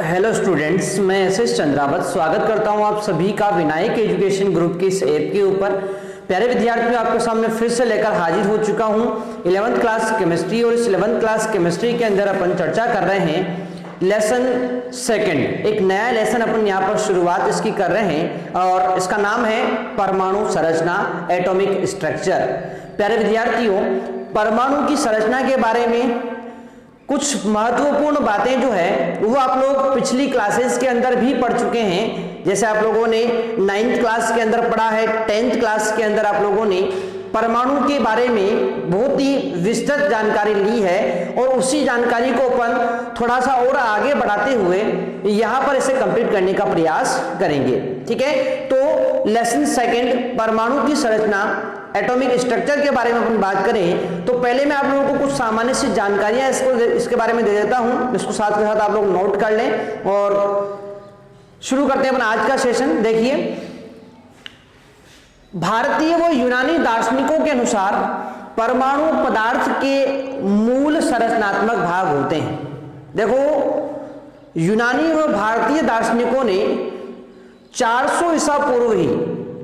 Hello students, मैं SS Chandrawat स्वागत करता हूं आप सभी का विनायक एजुकेशन ग्रुप की इस ऐप के ऊपर। प्यारे विद्यार्थियों, आपके सामने फिर से लेकर हाजिर हो चुका हूं 11th क्लास केमिस्ट्री। और इस 11th क्लास केमिस्ट्री के अंदर अपन चर्चा कर रहे हैं लेसन सेकंड। एक नया लेसन अपन यहाँ पर शुरुआत इसकी कर रहे हैं और इसका नाम है परमाणु संरचना, एटॉमिक स्ट्रक्चर। प्यारे विद्यार्थियों, परमाणु की संरचना के बारे में कुछ महत्वपूर्ण बातें जो है वो आप लोग पिछली क्लासेस के अंदर भी पढ़ चुके हैं। जैसे आप लोगों ने 9th क्लास के अंदर पढ़ा है, 10th क्लास के अंदर आप लोगों ने परमाणु के बारे में बहुत ही विस्तृत जानकारी ली है और उसी जानकारी को अपन थोड़ा सा और आगे बढ़ाते हुए यहाँ पर इसे कंप्लीट करने का प्रयास करेंगे। ठीक है, तो लेसन सेकंड, परमाणु की संरचना, एटॉमिक स्ट्रक्चर के बारे में अपन बात करें तो पहले मैं आप लोगों को कुछ सामान्य सी जानकारियां इसके बारे में दे देता हूं, इसको साथ के साथ आप लोग नोट कर लें और शुरू करते हैं अपना आज का सेशन। देखिए, भारतीय व यूनानी दार्शनिकों के अनुसार परमाणु पदार्थ के मूल संरचनात्मक भाग होते हैं। देखो, यूनानी व भारतीय दार्शनिकों ने 400 ईसा पूर्व ही,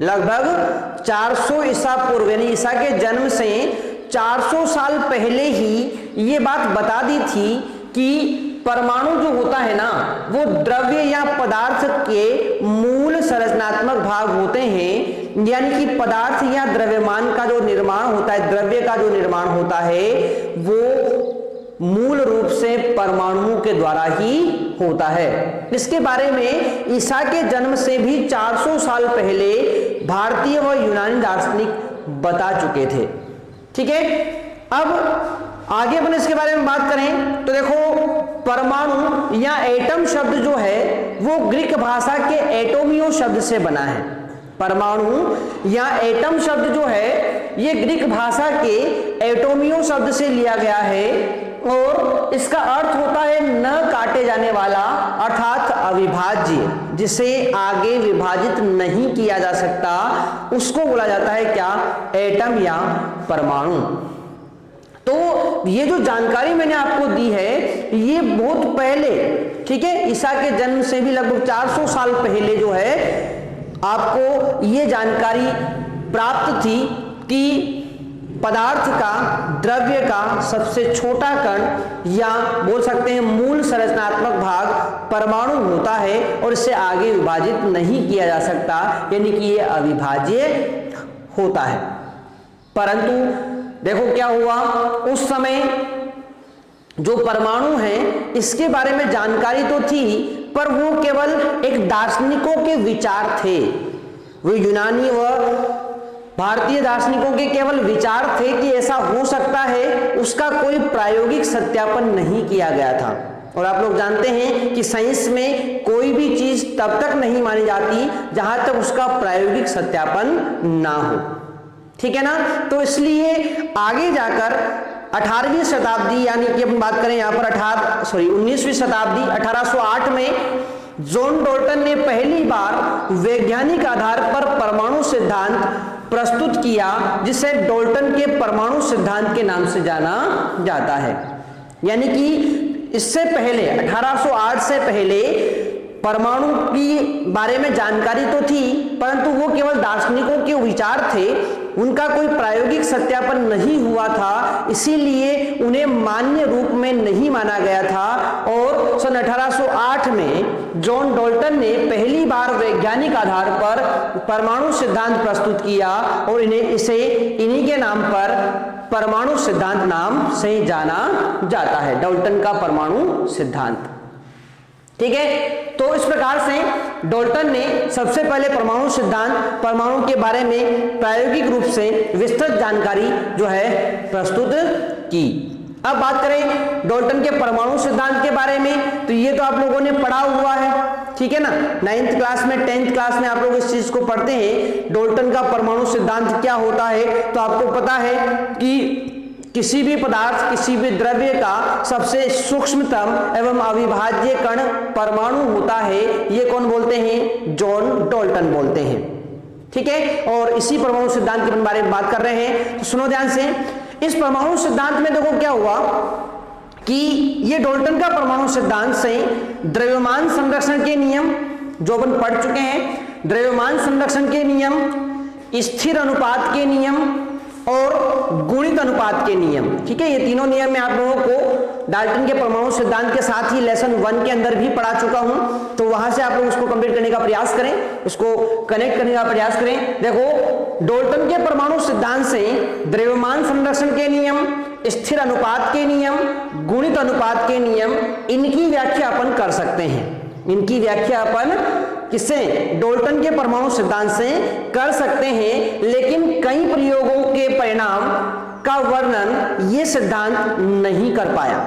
लगभग 400 ईसा पूर्व यानी ईसा के जन्म से 400 साल पहले ही ये बात बता दी थी कि परमाणु जो होता है ना वो द्रव्य या पदार्थ के मूल संरचनात्मक भाग होते हैं। यानी कि पदार्थ या द्रव्यमान का जो निर्माण होता है, द्रव्य का जो निर्माण होता है वो मूल रूप से परमाणुओं के द्वारा ही होता है। इसके बारे में ईसा के जन्म से भी 400 साल पहले भारतीय व यूनानी दार्शनिक बता चुके थे। ठीक है, अब आगे अपन इसके बारे में बात करें तो देखो, परमाणु या एटम शब्द जो है वो ग्रीक भाषा के एटोमियो शब्द से बना है। परमाणु या एटम शब्द जो है ये ग्रीक भाषा के एटोमियो शब्द से लिया गया है और इसका अर्थ होता है न काटे जाने वाला, अर्थात अविभाज्य, जिसे आगे विभाजित नहीं किया जा सकता, उसको बोला जाता है क्या? एटम या परमाणु। तो ये जो जानकारी मैंने आपको दी है ये बहुत पहले, ठीक है, ईसा के जन्म से भी लगभग 400 साल पहले जो है आपको ये जानकारी प्राप्त थी कि पदार्थ का, द्रव्य का सबसे छोटा कण या बोल सकते हैं मूल संरचनात्मक भाग परमाणु होता है और इससे आगे विभाजित नहीं किया जा सकता, यानी कि ये अविभाज्य होता है। परंतु देखो क्या हुआ, उस समय जो परमाणु है इसके बारे में जानकारी तो थी पर वो केवल एक दार्शनिकों के विचार थे। वो यूनानी व भारतीय दार्शनिकों के केवल विचार थे कि ऐसा हो सकता है, उसका कोई प्रायोगिक सत्यापन नहीं किया गया था। और आप लोग जानते हैं कि साइंस में कोई भी चीज तब तक नहीं मानी जाती जहां तक उसका प्रायोगिक सत्यापन ना हो। ठीक है ना? तो इसलिए आगे जाकर 18वीं शताब्दी, यानी कि हम बात करें यहाँ पर 19वीं शताब्दी, 1808 में जॉन डाल्टन ने पहली बार वैज्ञानिक आधार पर परमाणु सिद्धांत प्रस्तुत किया, जिसे डाल्टन के परमाणु सिद्धांत के नाम से जाना जाता है। यानी कि इससे पहले 1808 से पहले परमाणु की बारे में जानकारी तो थी परंतु वो केवल दार्शनिकों के विचार थे, उनका कोई प्रायोगिक सत्यापन नहीं हुआ था, इसीलिए उन्हें मान्य रूप में नहीं माना गया था। और सन 1808 में जॉन डाल्टन ने पहली बार वैज्ञानिक आधार पर परमाणु सिद्धांत प्रस्तुत किया और इन्हीं के नाम पर परमाणु सिद्धांत नाम से जाना जाता है, डाल्टन का परमाणु सिद्धांत। ठीक है, तो इस प्रकार से डाल्टन ने सबसे पहले परमाणु सिद्धांत, परमाणु के बारे में प्रायोगिक रूप से विस्तृत जानकारी जो है प्रस्तुत की। अब बात करें डाल्टन के परमाणु सिद्धांत के बारे में तो ये तो आप लोगों ने पढ़ा हुआ है, ठीक है ना? 9th क्लास में, 10th क्लास में आप लोग इस चीज को पढ़ते हैं, डाल्टन का परमाणु सिद्धांत क्या होता है। तो आपको पता है कि किसी भी पदार्थ, किसी भी द्रव्य का सबसे सूक्ष्मतम एवं अविभाज्य कण परमाणु होता है। ये कौन बोलते हैं? जॉन डाल्टन बोलते हैं। ठीक है, और इसी परमाणु सिद्धांत के बारे में बात कर रहे हैं। तो सुनो ध्यान से, इस परमाणु सिद्धांत में देखो क्या हुआ कि ये डाल्टन का परमाणु सिद्धांत से द्रव्यमान संरक्षण के नियम जो अपन पढ़ चुके हैं, द्रव्यमान संरक्षण के नियम, स्थिर अनुपात के नियम और गुणित अनुपात के नियम, ठीक है, ये तीनों नियम मैं आप लोगों को डाल्टन के परमाणु सिद्धांत के साथ ही लेसन 1 के अंदर भी पढ़ा चुका हूं, तो वहां से आप लोग उसको कंप्लीट करने का प्रयास करें, उसको कनेक्ट करने का प्रयास करें। देखो, डाल्टन के परमाणु सिद्धांत से द्रव्यमान संरक्षण के नियम, स्थिर अनुपात के नियम, गुणित अनुपात के नियम, इनकी व्याख्या अपन कर सकते हैं। इनकी व्याख्या अपन किससे? डाल्टन के परमाणु सिद्धांत से कर सकते हैं, लेकिन कई प्रयोगों के परिणाम का वर्णन ये सिद्धांत नहीं कर पाया।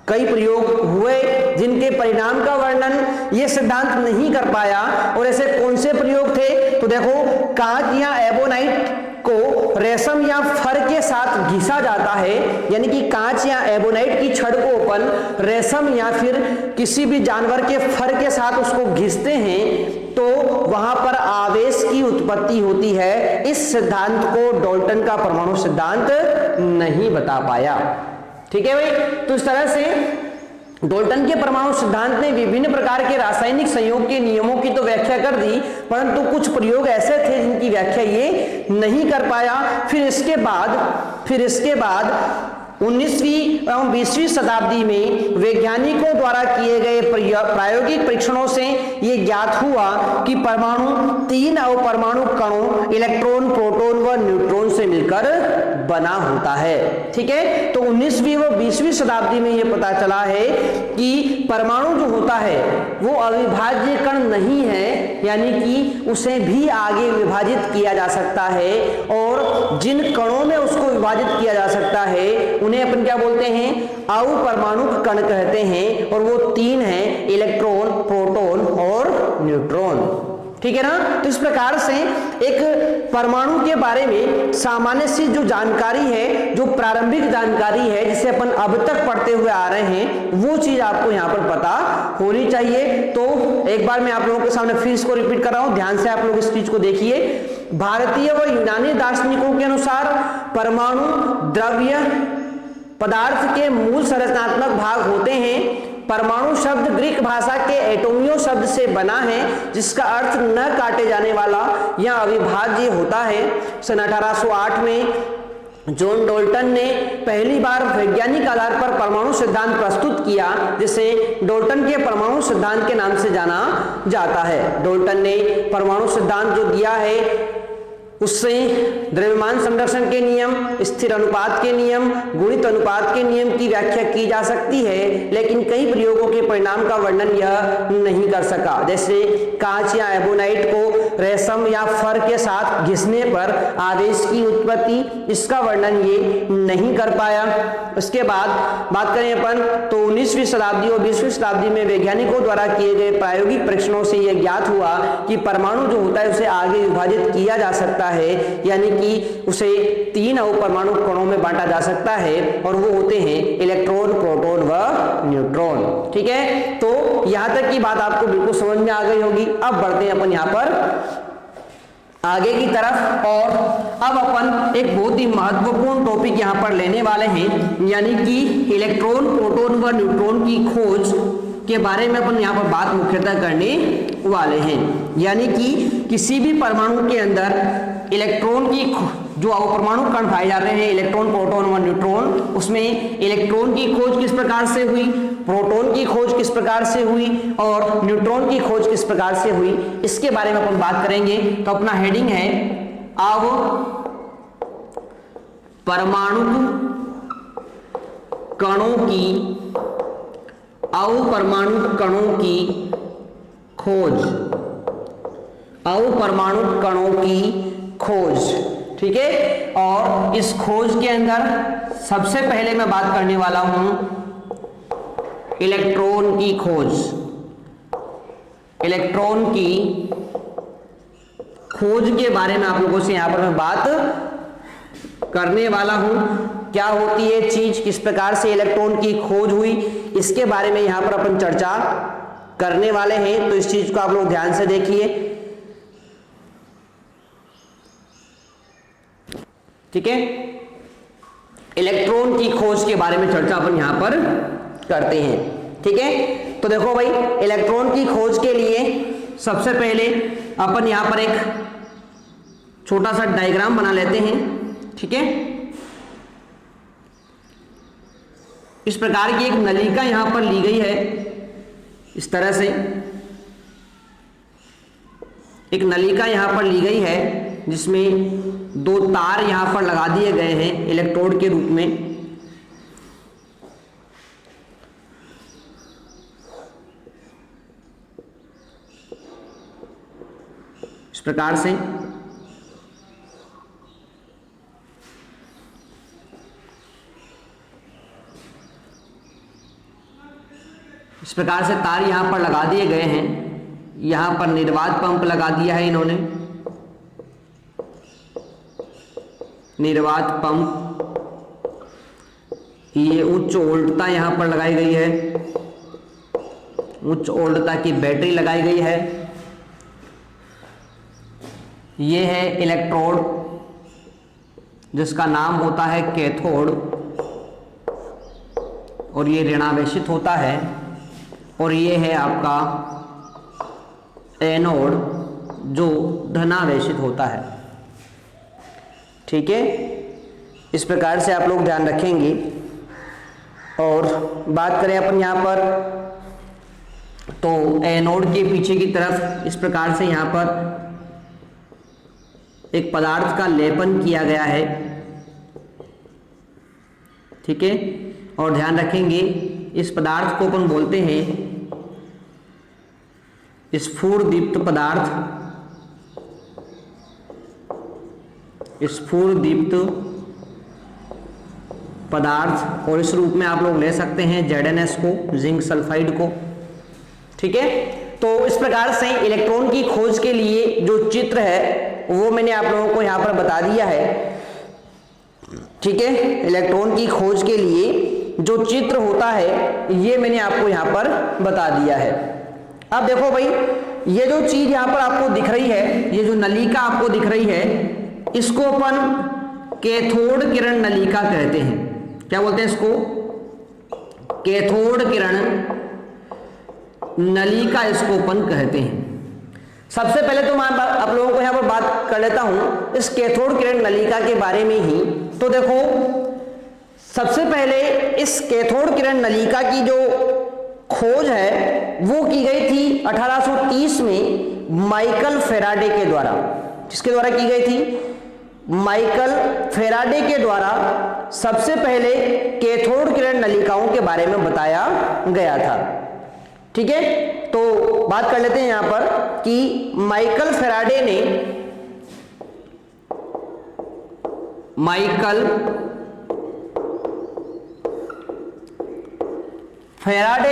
कई प्रयोग हुए जिनके परिणाम का वर्णन ये सिद्धांत नहीं कर पाया, और ऐसे कौन से प्रयोग थे? तो देखो, कांच या एबोनाइट को रेशम या फर के साथ घिसा जाता है, यानी कि कांच या एबोनाइट की छड़ को अपन रेशम या फिर किसी भी जानवर के फर के साथ उसको घिसते हैं तो वहां पर आवेश की उत्पत्ति होती है। इस सिद्धांत को डाल्टन का परमाणु सिद्धांत नहीं बता पाया। ठीक है भाई, तो इस तरह से डाल्टन के परमाणु सिद्धांत ने विभिन्न प्रकार के रासायनिक संयोग के नियमों की तो व्याख्या कर दी, परंतु कुछ प्रयोग ऐसे थे जिनकी व्याख्या ये नहीं कर पाया। फिर इसके बाद 19वीं एवं 20वीं शताब्दी में वैज्ञानिकों द्वारा किए गए प्रायोगिक परीक्षणों से यह ज्ञात हुआ कि परमाणु 3 अवपरमाणु कणों इलेक्ट्रॉन, प्रोटॉन व न्यूट्रॉन से मिलकर बना होता है। ठीक है, तो 19वीं व 20वीं शताब्दी में यह पता चला है कि परमाणु जो होता है वो अविभाज्य कण नहीं है, यानी कि उसे भी आगे विभाजित किया जा सकता है, और जिन कणों में उसको विभाजित किया जा सकता है उन्हें अपन क्या बोलते हैं? अवपरमाणु कण कहते हैं, और वो 3 हैं, इलेक्ट्रॉन, प्रोटॉन और न्यूट्रॉन। ठीक है ना। तो इस प्रकार से एक परमाणु के बारे में सामान्य सी जो जानकारी है, जो प्रारंभिक जानकारी है जिसे अपन अब तक पढ़ते हुए आ रहे हैं, वो चीज आपको यहाँ पर पता होनी चाहिए। तो एक बार मैं आप लोगों के सामने फिर इसको रिपीट कर रहा हूं, ध्यान से आप लोग इस चीज को देखिए। भारतीय व यूनानी दार्शनिकों के अनुसार परमाणु द्रव्य पदार्थ के मूल संरचनात्मक भाग होते हैं। परमाणु शब्द ग्रीक भाषा के एटोमियो शब्द से बना है, जिसका अर्थ न काटे जाने वाला या अविभाज्य होता है। सन 1808 में जॉन डाल्टन ने पहली बार वैज्ञानिक आधार पर परमाणु सिद्धांत प्रस्तुत किया, जिसे डाल्टन के परमाणु सिद्धांत के नाम से जाना जाता है। डाल्टन ने परमाणु सिद्धांत जो दिया है उससे द्रव्यमान संरक्षण के नियम, स्थिर अनुपात के नियम, गुणित अनुपात के नियम की व्याख्या की जा सकती है, लेकिन कई प्रयोगों के परिणाम का वर्णन यह नहीं कर सका। जैसे कांच या एबोनाइट को रेशम या फर के साथ घिसने पर आवेश की उत्पत्ति, इसका वर्णन ये नहीं कर पाया। उसके बाद बात करें अपन तो 19वीं शताब्दी और 20वीं शताब्दी में वैज्ञानिकों द्वारा किए गए प्रायोगिक परीक्षणों से यह ज्ञात हुआ कि परमाणु जो होता है उसे आगे विभाजित किया जा सकता है, यानी कि उसे 3 अवपरमाणु कणों में बांटा जा सकता है, और वो होते हैं इलेक्ट्रॉन, प्रोटॉन व न्यूट्रॉन। ठीक है, तो यहां तक की बात आपको बिल्कुल समझ में आ गई होगी। अब बढ़ते हैं अपन यहां पर आगे की तरफ, और अब अपन एक बहुत ही महत्वपूर्ण टॉपिक यहां पर लेने वाले हैं, यानी कि इलेक्ट्रॉन, प्रोटॉन व न्यूट्रॉन की खोज के बारे में अपन यहाँ पर बात मुख्यतः करने वाले हैं। यानी कि किसी भी परमाणु के अंदर इलेक्ट्रॉन की जो अवपरमाणु कण पाए जाते हैं, इलेक्ट्रॉन, प्रोटॉन व न्यूट्रॉन, उसमें इलेक्ट्रॉन की खोज किस प्रकार से हुई, प्रोटॉन की खोज किस प्रकार से हुई और न्यूट्रॉन की खोज किस प्रकार से हुई, इसके बारे में अपन बात करेंगे। तो अपना हेडिंग है अब परमाणु कणों की, अवपरमाणु कणों की खोज, अवपरमाणु कणों की खोज। ठीक है, और इस खोज के अंदर सबसे पहले मैं बात करने वाला हूं इलेक्ट्रॉन की खोज। इलेक्ट्रॉन की खोज के बारे में आप लोगों से यहां पर मैं बात करने वाला हूं। क्या होती है चीज, किस प्रकार से इलेक्ट्रॉन की खोज हुई, इसके बारे में यहां पर अपन चर्चा करने वाले हैं। तो इस चीज को आप लोग ध्यान से देखिए। ठीक है, इलेक्ट्रॉन की खोज के बारे में चर्चा अपन यहां पर करते हैं। ठीक है, तो देखो भाई, इलेक्ट्रॉन की खोज के लिए सबसे पहले अपन यहां पर एक छोटा सा डायग्राम बना लेते हैं। ठीक है, इस प्रकार की एक नलिका यहां पर ली गई है, इस तरह से एक नलिका यहां पर ली गई है, जिसमें दो तार यहां पर लगा दिए गए हैं इलेक्ट्रोड के रूप में। इस प्रकार से तार यहां पर लगा दिए गए हैं। यहां पर निर्वात पंप लगा दिया है इन्होंने, निर्वात पंप। ये उच्च वोल्टता यहां पर लगाई गई है, उच्च वोल्टता की बैटरी लगाई गई है। ये है इलेक्ट्रोड, जिसका नाम होता है कैथोड, और ये ऋणावेशित होता है। और ये है आपका एनोड, जो धनावेशित होता है। ठीक है, इस प्रकार से आप लोग ध्यान रखेंगे। और बात करें अपन यहाँ पर, तो एनोड के पीछे की तरफ इस प्रकार से यहाँ पर एक पदार्थ का लेपन किया गया है। ठीक है, और ध्यान रखेंगे इस पदार्थ को अपन बोलते हैं स्फुरदीप्त पदार्थ, स्फुरदीप्त पदार्थ। और इस रूप में आप लोग ले सकते हैं ZnS को, जिंक सल्फाइड को। ठीक है, तो इस प्रकार से इलेक्ट्रॉन की खोज के लिए जो चित्र है वो मैंने आप लोगों को यहां पर बता दिया है। ठीक है, इलेक्ट्रॉन की खोज के लिए जो चित्र होता है ये मैंने आपको यहां पर बता दिया है। अब देखो भाई, ये जो चीज यहां पर आपको दिख रही है, ये जो नलिका आपको दिख रही है, इसको अपन कैथोड किरण नलिका कहते हैं। क्या बोलते हैं इसको? कैथोड किरण नलिका इसको अपन कहते हैं। सबसे पहले तो मैं आप लोगों को यहां पर बात कर लेता हूं इस कैथोड किरण नलिका के बारे में ही। तो देखो, सबसे पहले इस कैथोड किरण नलिका की जो खोज है वो की गई थी 1830 में माइकल फेराडे के द्वारा। किसके द्वारा की गई थी? माइकल फेराडे के द्वारा सबसे पहले कैथोड किरण नलिकाओं के बारे में बताया गया था। ठीक है, तो बात कर लेते हैं यहां पर कि माइकल फेराडे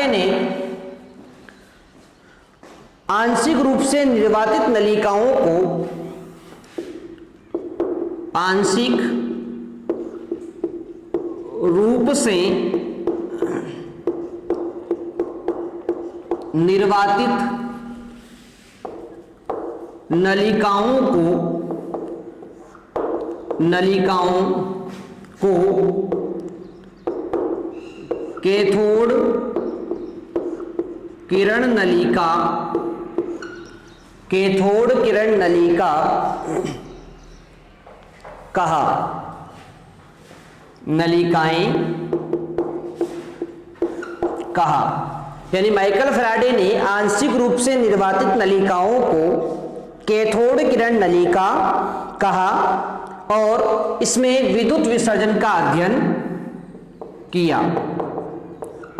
ने आंशिक रूप से निर्वातित नलिकाओं को आंशिक रूप से निर्वातित नलिकाओं को कैथोड किरण नलिका कहा। नलिकाएं कहा, यानी माइकल फेराडे ने आंशिक रूप से निर्वातित नलिकाओं को कैथोड किरण नलिका कहा और इसमें विद्युत विसर्जन का अध्ययन किया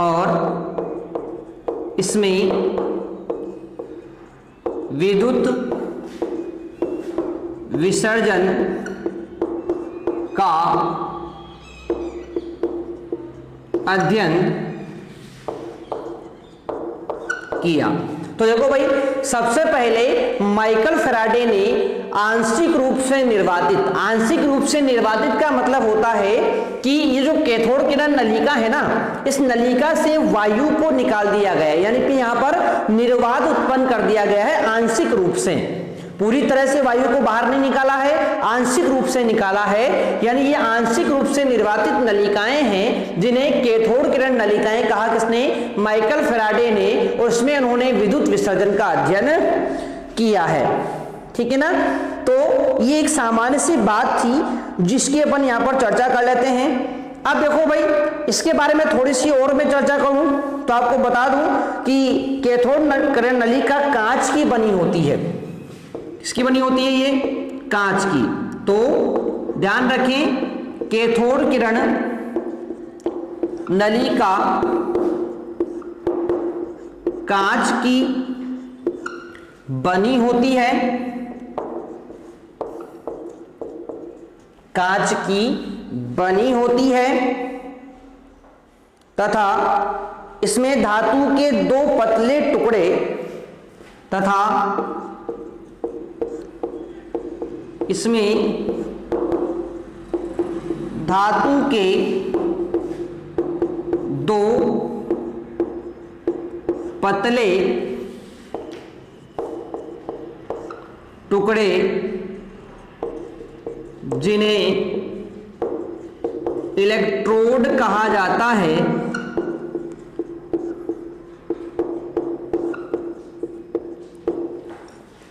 और इसमें विद्युत विसर्जन का अध्ययन किया। तो देखो भाई, सबसे पहले माइकल फेराडे ने आंशिक रूप से निर्वातित का मतलब होता है कि ये जो कैथोड किरण नलिका है ना, इस नलिका से वायु को निकाल दिया गया है, यानी कि यहां पर निर्वात उत्पन्न कर दिया गया है आंशिक रूप से। पूरी तरह से वायु को बाहर नहीं निकाला है, आंशिक रूप से निकाला है। यानी ये आंशिक रूप से निर्वातित नलिकाएं हैं जिन्हें कैथोड किरण नलिकाएं कहा किसने? माइकल फैराडे ने। और उसमें उन्होंने विद्युत विसर्जन का अध्ययन किया है। ठीक है ना। तो ये एक सामान्य सी बात थी जिसकी अपन यहां पर चर्चा कर लेते हैं। अब देखो भाई, इसके बारे में थोड़ी सी और मैं चर्चा करूं तो आपको बता दूं कि कैथोड किरण नलिका कांच की बनी होती है। किसकी बनी होती है? ये कांच की। तो ध्यान रखें, कैथोड किरण नलिका कांच की बनी होती है, कांच की बनी होती है तथा इसमें धातु के 2 पतले टुकड़े तथा इसमें धातु के 2 पतले टुकड़े जिन्हें इलेक्ट्रोड कहा जाता है,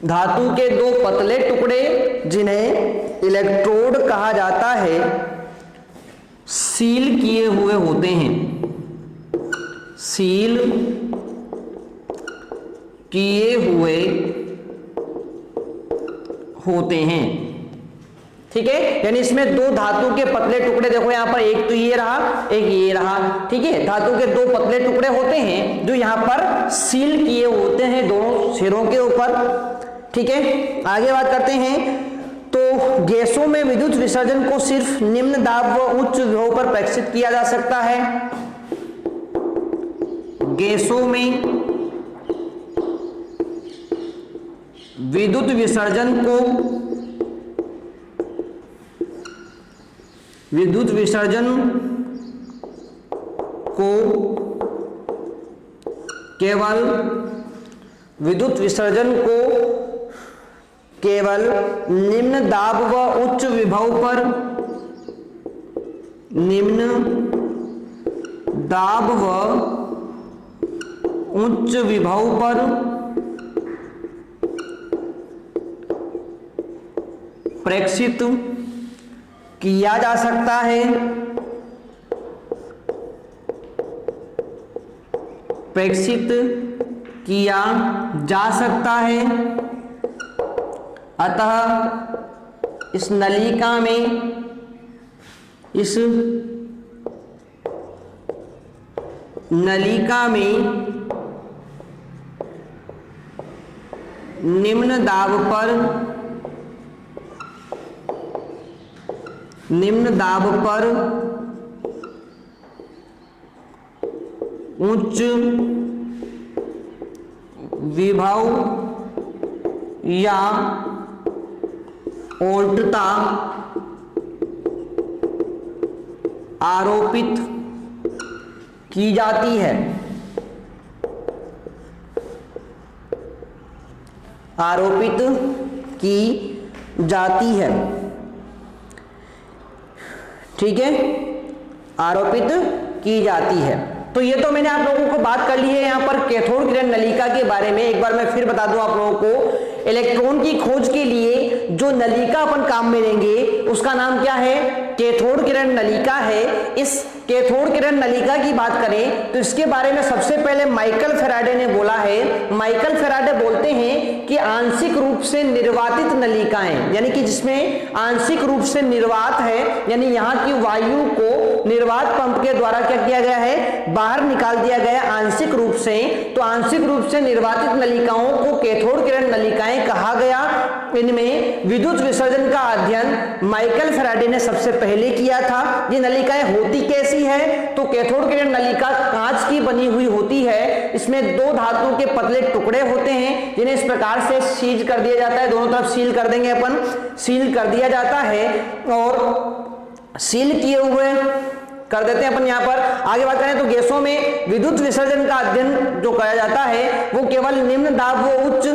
धातु के 2 पतले टुकड़े जिन्हें इलेक्ट्रोड कहा जाता है, सील किए हुए होते हैं। सील किए हुए होते हैं। ठीक है। यानी इसमें 2 धातु के पतले टुकड़े, देखो यहां पर एक तो ये रहा, एक ये रहा। ठीक है। धातु के 2 पतले टुकड़े होते हैं जो यहां पर सील किए होते हैं दोनों सिरों के ऊपर। ठीक है। आगे बात करते हैं। तो गैसों में विद्युत विसर्जन को सिर्फ निम्न दाब व उच्च विभव पर प्रेषित किया जा सकता है। गैसों में विद्युत विसर्जन को केवल निम्न दाब व उच्च विभव पर, निम्न दाब व उच्च विभव पर प्रेषित किया जा सकता है। प्रेषित किया जा सकता है। अतः इस नलिका में निम्न दाब पर उच्च विभव या वोल्टता आरोपित की जाती है। आरोपित की जाती है। ठीक है। आरोपित की जाती है। तो ये तो मैंने आप लोगों को बात कर ली है यहां पर कैथोड किरण नलिका के बारे में। एक बार मैं फिर बता दूं आप लोगों को, इलेक्ट्रॉन की खोज के लिए जो नलिका अपन काम में लेंगे उसका नाम क्या है? कैथोड किरण नलिका है। इस कैथोड किरण नलिका की बात करें तो इसके बारे में सबसे पहले माइकल फैराडे ने बोला है। माइकल फैराडे बोलते हैं कि आंशिक रूप से निर्वातित नलिकाएं, यानी कि जिसमें आंशिक रूप से निर्वात है, यानी यहां की वायु को निर्वात पंप के द्वारा क्या किया गया है? बाहर निकाल दिया गया आंशिक रूप से। तो आंशिक रूप से निर्वातित नलिकाओं को कैथोड किरण नलिकाएं कहा गया। इनमें विद्युत विसर्जन का अध्ययन माइकल फैराडे ने सबसे पहले किया था। ये नलिकाएं होती कैसी है? तो कैथोड किरण नलिका कांच की बनी हुई होती है। इसमें 2 धातु के पतले टुकड़े होते हैं जिन्हें इस प्रकार से सील कर दिया जाता है। दोनों तरफ सील कर देंगे अपन, सील कर दिया जाता है और सील किए हुए कर देते हैं अपन। यहां पर आगे बात करें तो गैसों में विद्युत विसर्जन का अध्ययन जो किया जाता है वो केवल निम्न दाब व उच्च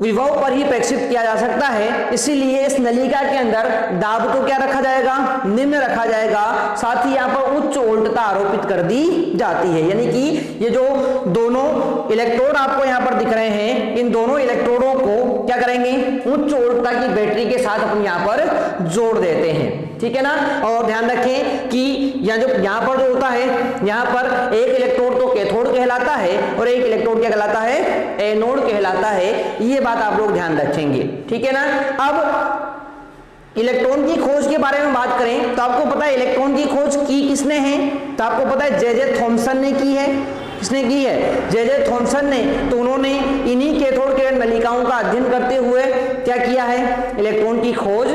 विभव पर ही प्रेक्षित किया जा सकता है, इसीलिए इस नलिका के अंदर दाब को क्या रखा जाएगा, निम्न रखा जाएगा। साथ ही यहाँ पर उच्च वोल्टता आरोपित कर दी जाती है, यानी कि ये जो दोनों इलेक्ट्रोड आपको यहाँ पर दिख रहे हैं, इन दोनों इलेक्ट्रोडों को क्या करेंगे, उच्च वोल्टता की बैटरी के साथ अपन यहाँ पर जोड़ देते हैं, ठीक है ना। और ध्यान रखें कि यहाँ पर जो होता है, यहाँ पर एक इलेक्ट्रोड तो कैथोड कहलाता है और एक इलेक्ट्रोड क्या कहलाता है, एनोड कहलाता है। ये बात आप लोग ध्यान रखेंगे, ठीक है ना। अब इलेक्ट्रॉन की खोज के बारे में बात करें तो आपको पता है इलेक्ट्रॉन की खोज की किसने है, तो आपको पता है जे थॉमसन ने की है। किसने की है, जे थॉमसन ने। तो उन्होंने इन्हीं कैथोड किरण नलिकाओं का अध्ययन करते हुए क्या किया है, इलेक्ट्रॉन की खोज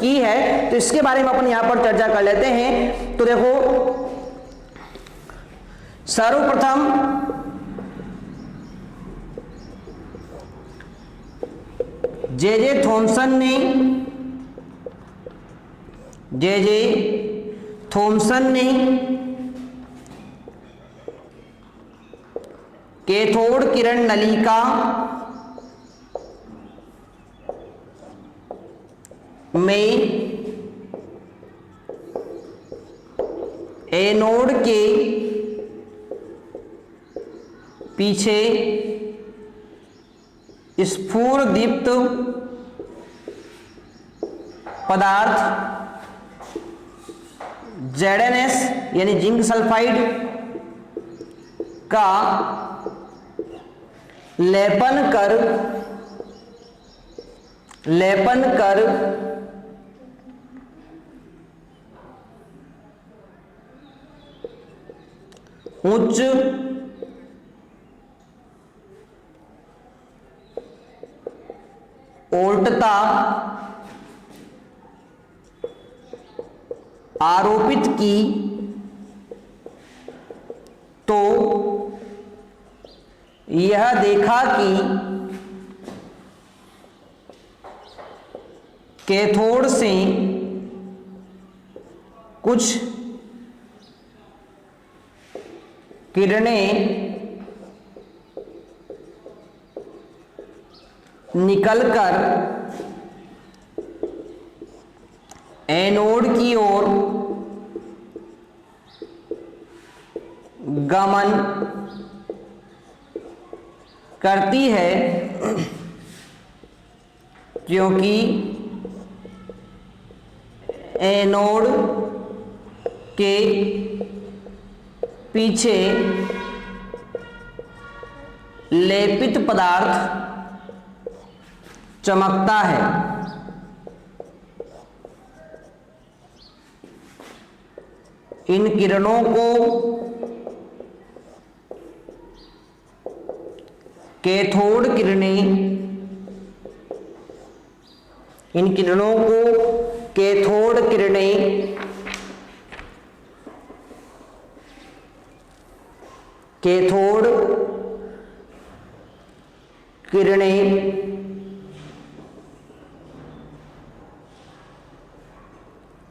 की है। तो इसके बारे में अपन यहां पर चर्चा कर लेते हैं। तो देखो, सर्वप्रथम जे थॉमसन ने कैथोड किरण नलिका में एनोड के पीछे स्फुरदीप्त पदार्थ ZnS यानी जिंक सल्फाइड का लेपन कर उच्च वोल्टता आरोपित की, तो यह देखा कि कैथोड से कुछ किरणें निकलकर एनोड की ओर गमन करती है, क्योंकि एनोड के पीछे लेपित पदार्थ चमकता है। इन किरणों को कैथोड किरणें, इन किरणों को कैथोड किरणें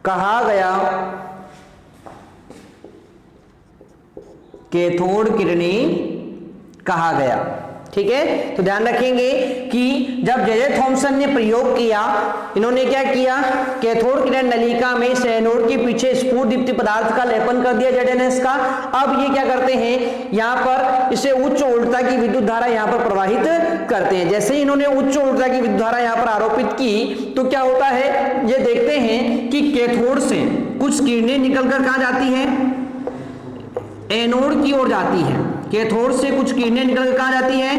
कहा गया, कैथोड किरणें कहा गया, ठीक है। तो ध्यान रखेंगे कि जब जे थॉमसन ने प्रयोग किया, इन्होंने क्या किया, कैथोड किरण नलिका में इस एनोड के पीछे स्फुरदीप्त पदार्थ का लेपन कर दिया ZnS का। अब ये क्या करते हैं, यहाँ पर इसे उच्च वोल्टता की विद्युत धारा यहाँ पर प्रवाहित करते हैं। जैसे ही इन्होंने उच्च वोल्टता की विद्युत धारा यहाँ पर आरोपित की, तो क्या होता है, ये देखते हैं कि कैथोड से कुछ किरणें निकलकर कहाँ जाती हैं, एनोड की ओर जाती है। कैथोड से कुछ किरणें निकलकर कहाँ जाती हैं,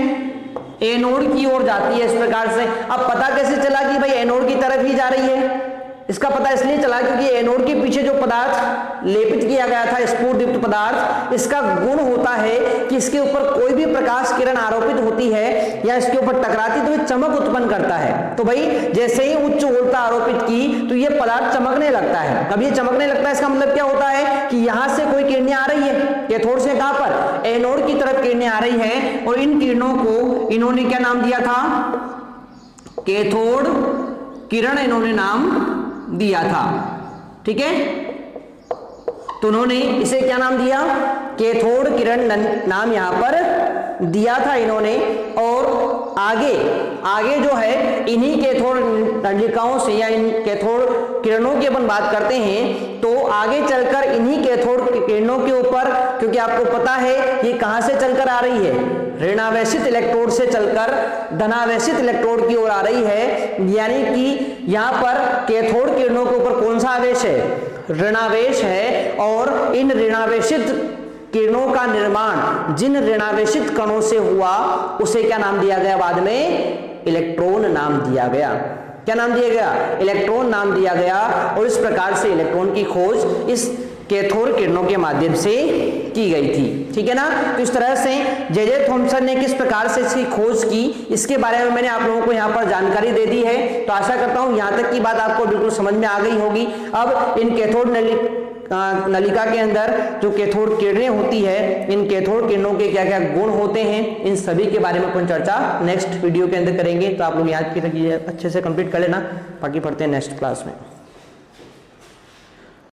एनोड की ओर जाती है। इस प्रकार से अब पता कैसे चला कि भाई एनोड की तरफ ही जा रही है, इसका पता इसलिए चला क्योंकि एनोड के पीछे जो पदार्थ लेपित किया गया था, स्फुरदीप्त पदार्थ, इसका गुण होता है कि इसके ऊपर कोई भी प्रकाश किरण आरोपित होती है या इसके ऊपर टकराती तो ये चमक उत्पन्न करता है। तो भाई जैसे ही उच्च वोल्टता आरोपित की तो ये पदार्थ चमकने लगता है। अब ये चमकने लगता है, इसका मतलब क्या होता है कि यहां से कोई किरणें आ रही है, कैथोड से कहां पर, एनोड की तरफ किरणें आ रही है, और इन किरणों को इन्होंने क्या नाम दिया था, कैथोड किरण इन्होंने नाम दिया था, ठीक है। तो उन्होंने इसे क्या नाम दिया, कैथोड किरण नाम यहां पर दिया था इन्होंने। और आगे जो है इन्हीं कैथोड नलिकाओं से या इन कैथोड किरणों की अपन बात करते हैं तो आगे चलकर इन्हीं कैथोड किरणों के ऊपर, क्योंकि आपको पता है ये कहां से चलकर आ रही है, ऋणावेशित इलेक्ट्रोड से चलकर धनावेशित इलेक्ट्रोड की ओर आ रही है, यानी कि यहां पर कैथोड किरणों के ऊपर कौन सा आवेश है, ऋणावेश है। और इन ऋणावेशित किरणों का निर्माण जिन ऋणावेशित कणों से हुआ उसे क्या नाम दिया गया, बाद में इलेक्ट्रॉन नाम दिया गया। क्या नाम दिया गया, इलेक्ट्रॉन नाम दिया गया। और इस प्रकार से इलेक्ट्रॉन की खोज इस कैथोड किरणों के माध्यम से की गई थी, ठीक है ना। तो इस तरह से जे थॉमसन ने किस प्रकार से इसकी खोज की, इसके बारे में मैंने आप लोगों को यहाँ पर जानकारी दे दी है। तो आशा करता हूँ यहाँ तक की बात आपको बिल्कुल समझ में आ गई होगी। अब इन कैथोड नलिका के अंदर जो कैथोड किरणें होती है, इन कैथोड किरणों के क्या क्या गुण होते हैं, इन सभी के बारे में अपन चर्चा नेक्स्ट वीडियो के अंदर करेंगे। तो आप लोग याद कीजिए, अच्छे से कंप्लीट कर लेना, बाकी पढ़ते हैं नेक्स्ट क्लास में।